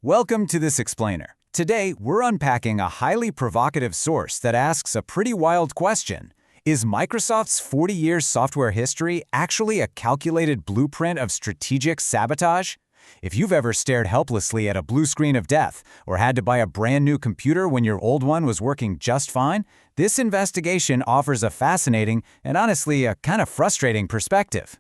Welcome to this explainer. Today, we're unpacking a highly provocative source that asks a pretty wild question. Is Microsoft's 40-year software history actually a calculated blueprint of strategic sabotage? If you've ever stared helplessly at a blue screen of death or had to buy a brand new computer when your old one was working just fine, this investigation offers a fascinating and honestly a kind of frustrating perspective.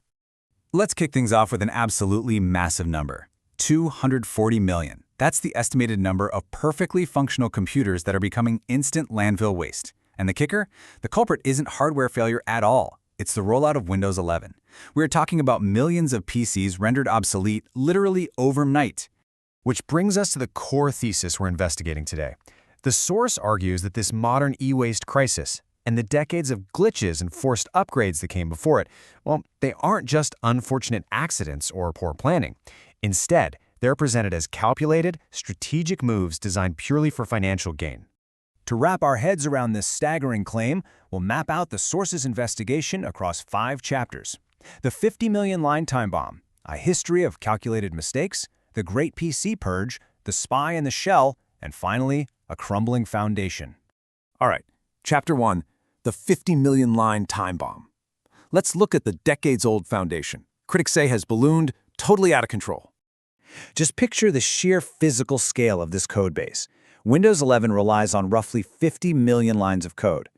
Let's kick things off with an absolutely massive number. 240 million. That's the estimated number of perfectly functional computers that are becoming instant landfill waste. And the kicker? The culprit isn't hardware failure at all. It's the rollout of Windows 11. We're talking about millions of PCs rendered obsolete literally overnight. Which brings us to the core thesis we're investigating today. The source argues that this modern e-waste crisis and the decades of glitches and forced upgrades that came before it, well, they aren't just unfortunate accidents or poor planning. Instead, they're presented as calculated, strategic moves designed purely for financial gain. To wrap our heads around this staggering claim, we'll map out the source's investigation across 5 chapters. The 50 million line time bomb, a history of calculated mistakes, the great PC purge, the spy in the shell, and finally, a crumbling foundation. All right, Chapter 1, the 50 million line time bomb. Let's look at the decades-old foundation. Critics say has ballooned, totally out of control. Just picture the sheer physical scale of this code base. Windows 11 relies on roughly 50 million lines of code.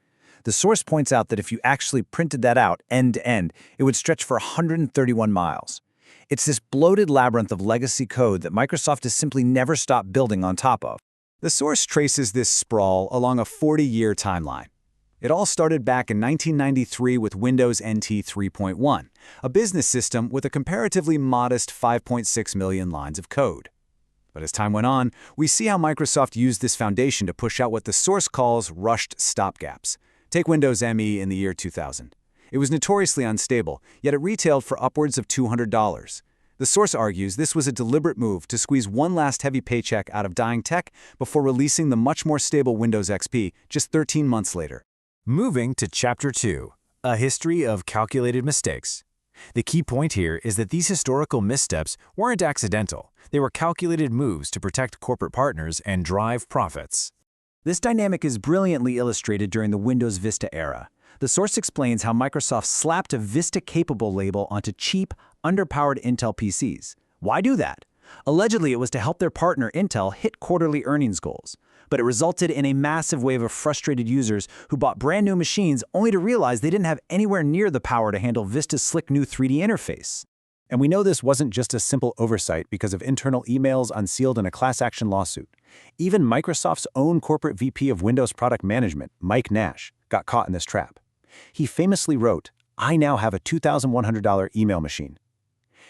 The source points out that if you actually printed that out end-to-end, it would stretch for 131 miles. It's this bloated labyrinth of legacy code that Microsoft has simply never stopped building on top of. The source traces this sprawl along a 40-year timeline. It all started back in 1993 with Windows NT 3.1, a business system with a comparatively modest 5.6 million lines of code. But as time went on, we see how Microsoft used this foundation to push out what the source calls rushed stopgaps. Take Windows ME in the year 2000. It was notoriously unstable, yet it retailed for upwards of $200. The source argues this was a deliberate move to squeeze one last heavy paycheck out of dying tech before releasing the much more stable Windows XP just 13 months later. Moving to Chapter 2, a history of calculated mistakes. The key point here is that these historical missteps weren't accidental. They were calculated moves to protect corporate partners and drive profits. This dynamic is brilliantly illustrated during the Windows Vista era. The source explains how Microsoft slapped a Vista-capable label onto cheap, underpowered Intel PCs. Why do that? Allegedly, it was to help their partner Intel hit quarterly earnings goals. But it resulted in a massive wave of frustrated users who bought brand new machines only to realize they didn't have anywhere near the power to handle Vista's slick new 3D interface. And we know this wasn't just a simple oversight because of internal emails unsealed in a class action lawsuit. Even Microsoft's own corporate VP of Windows Product Management, Mike Nash, got caught in this trap. He famously wrote, "I now have a $2,100 email machine."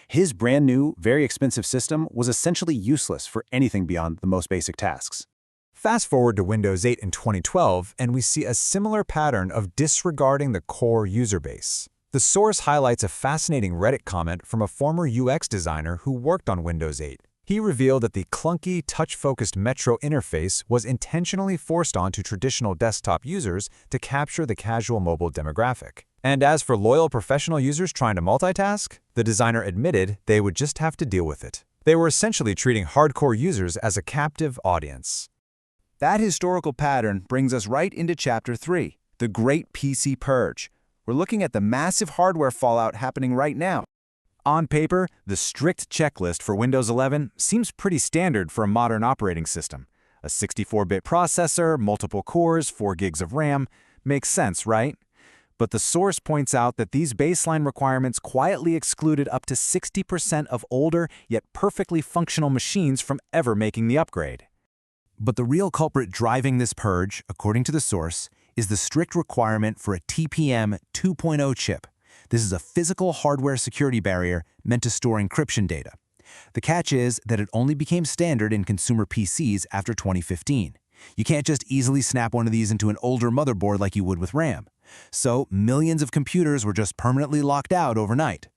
His brand new, very expensive system was essentially useless for anything beyond the most basic tasks. Fast forward to Windows 8 in 2012, and we see a similar pattern of disregarding the core user base. The source highlights a fascinating Reddit comment from a former UX designer who worked on Windows 8. He revealed that the clunky, touch-focused Metro interface was intentionally forced onto traditional desktop users to capture the casual mobile demographic. And as for loyal professional users trying to multitask, the designer admitted they would just have to deal with it. They were essentially treating hardcore users as a captive audience. That historical pattern brings us right into Chapter 3, the Great PC Purge. We're looking at the massive hardware fallout happening right now. On paper, the strict checklist for Windows 11 seems pretty standard for a modern operating system. A 64-bit processor, multiple cores, 4 gigs of RAM. Makes sense, right? But the source points out that these baseline requirements quietly excluded up to 60% of older yet perfectly functional machines from ever making the upgrade. But the real culprit driving this purge, according to the source, is the strict requirement for a TPM 2.0 chip. This is a physical hardware security barrier meant to store encryption data. The catch is that it only became standard in consumer PCs after 2015. You can't just easily snap one of these into an older motherboard like you would with RAM. So millions of computers were just permanently locked out overnight.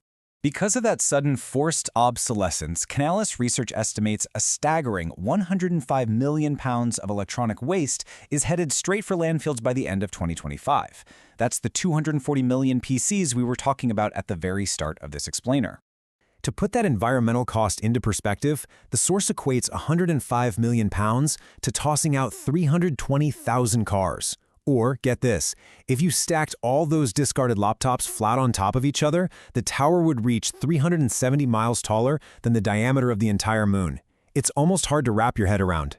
Because of that sudden forced obsolescence, Canalys Research estimates a staggering 105 million pounds of electronic waste is headed straight for landfills by the end of 2025. That's the 240 million PCs we were talking about at the very start of this explainer. To put that environmental cost into perspective, the source equates 105 million pounds to tossing out 320,000 cars. Or, get this, if you stacked all those discarded laptops flat on top of each other, the tower would reach 370 miles taller than the diameter of the entire moon. It's almost hard to wrap your head around.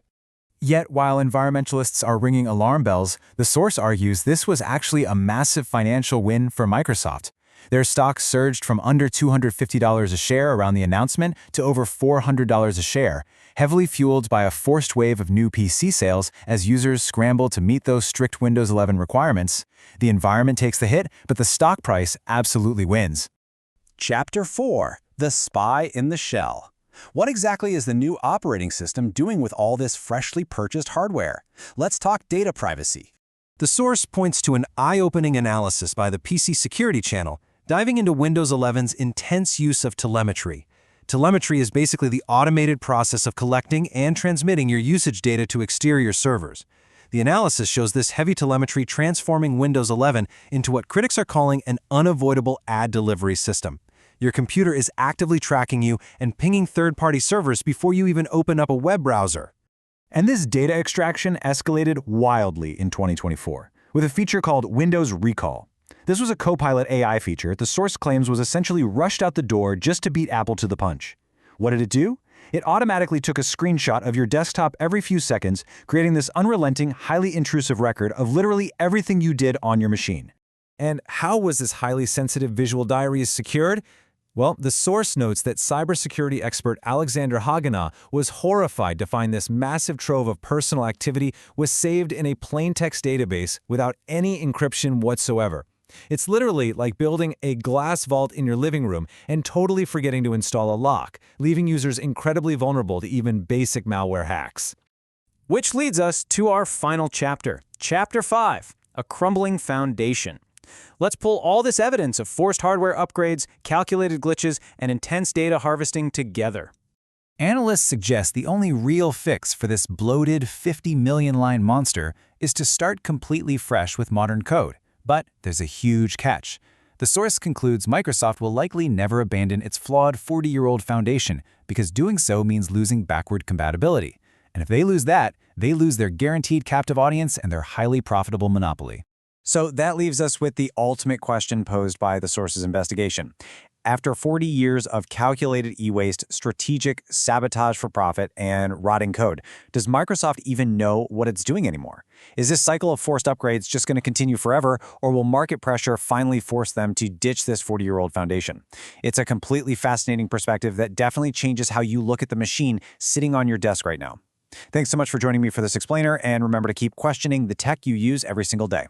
Yet, while environmentalists are ringing alarm bells, the source argues this was actually a massive financial win for Microsoft. Their stock surged from under $250 a share around the announcement to over $400 a share, heavily fueled by a forced wave of new PC sales as users scramble to meet those strict Windows 11 requirements. The environment takes the hit, but the stock price absolutely wins. Chapter 4: The Spy in the Shell. What exactly is the new operating system doing with all this freshly purchased hardware? Let's talk data privacy. The source points to an eye-opening analysis by the PC Security Channel, diving into Windows 11's intense use of telemetry. Telemetry is basically the automated process of collecting and transmitting your usage data to exterior servers. The analysis shows this heavy telemetry transforming Windows 11 into what critics are calling an unavoidable ad delivery system. Your computer is actively tracking you and pinging third-party servers before you even open up a web browser. And this data extraction escalated wildly in 2024, with a feature called Windows Recall. This was a Copilot AI feature the source claims was essentially rushed out the door just to beat Apple to the punch. What did it do? It automatically took a screenshot of your desktop every few seconds, creating this unrelenting, highly intrusive record of literally everything you did on your machine. And how was this highly sensitive visual diary secured? Well, the source notes that cybersecurity expert Alexander Haganah was horrified to find this massive trove of personal activity was saved in a plain text database without any encryption whatsoever. It's literally like building a glass vault in your living room and totally forgetting to install a lock, leaving users incredibly vulnerable to even basic malware hacks. Which leads us to our final chapter, Chapter 5, A Crumbling Foundation. Let's pull all this evidence of forced hardware upgrades, calculated glitches, and intense data harvesting together. Analysts suggest the only real fix for this bloated 50 million line monster is to start completely fresh with modern code. But there's a huge catch. The source concludes Microsoft will likely never abandon its flawed 40-year-old foundation because doing so means losing backward compatibility. And if they lose that, they lose their guaranteed captive audience and their highly profitable monopoly. So that leaves us with the ultimate question posed by the source's investigation. After 40 years of calculated e-waste, strategic sabotage for profit, and rotting code, does Microsoft even know what it's doing anymore? Is this cycle of forced upgrades just going to continue forever, or will market pressure finally force them to ditch this 40-year-old foundation? It's a completely fascinating perspective that definitely changes how you look at the machine sitting on your desk right now. Thanks so much for joining me for this explainer, and remember to keep questioning the tech you use every single day.